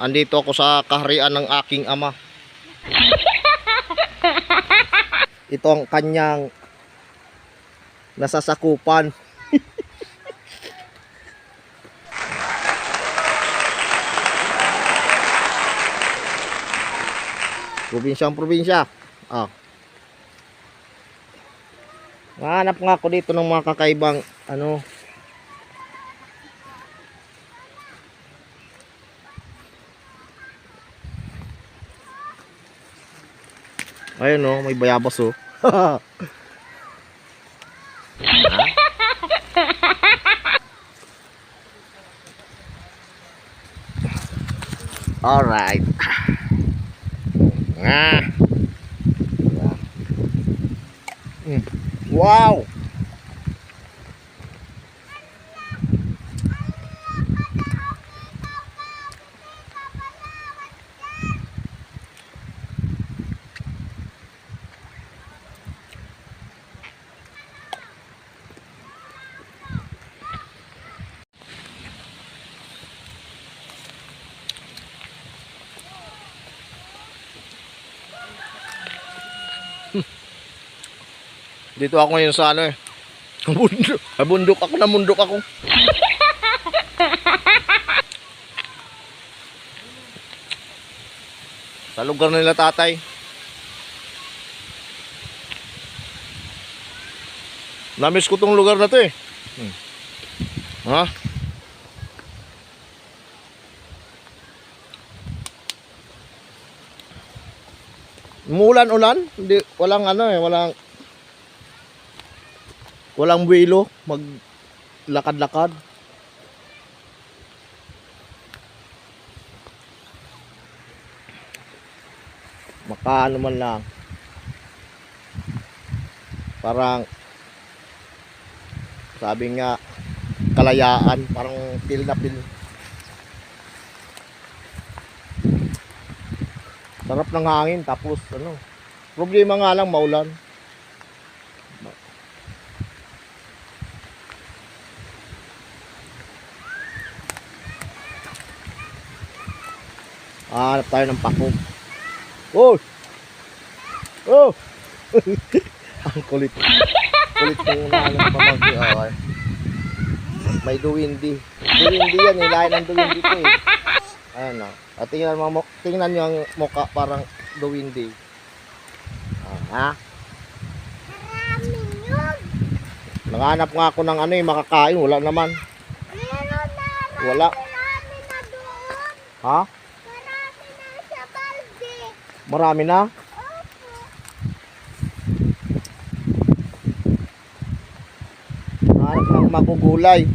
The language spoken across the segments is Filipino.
Andito ako sa kaharian ng aking ama. Ito ang kanyang nasasakupan. Probinsyang probinsya. Hanap nga ako dito ng mga kakaibang ano. Ayun oh, may bayabas oh. Alright. Wow. Dito ako ngayon sa ano eh. Bundok ako, namundok ako. Sa lugar nila tatay. Namiss ko tong lugar na to eh. Ha? Umulan-ulan, hindi walang ano eh, walang buwelo, maglakad-lakad. Makaano man lang. Parang sabi nga kalayaan, parang feel na feel. Sarap ng hangin tapos ano. Problema nga lang maulan. Hanap tayo ng pako. Oh! Oh! Ang kulit. Kulit ng nalang pamangkin. Okay. May duwindi. Duwindi yan eh. Lahat ng duwindi ko eh. Ayan o. At tingnan nyo ang mukha parang duwindi. Ha? Maraming yun. Nanghanap nga ako ng ano eh. Makakain. Wala naman. Meron na. Wala. Marami na doon. Ha? Marami na sa balde. Marami na? Opo. Nanghanap ng magugulay.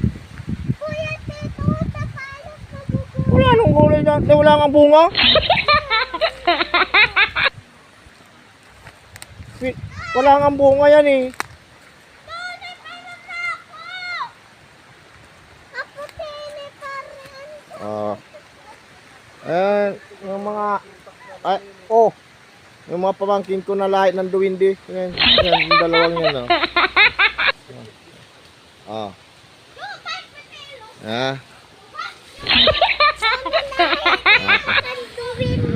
Kuya Tito, tapayos magugulo. Wala nung gulay na. Wala nga bunga. Wala nga bunga yan eh. Ako tini pa rin. Yung mga yung mga pamangkin ko na lahat ng duwindi. Yan, yung dalawang yan oh. Ang duwin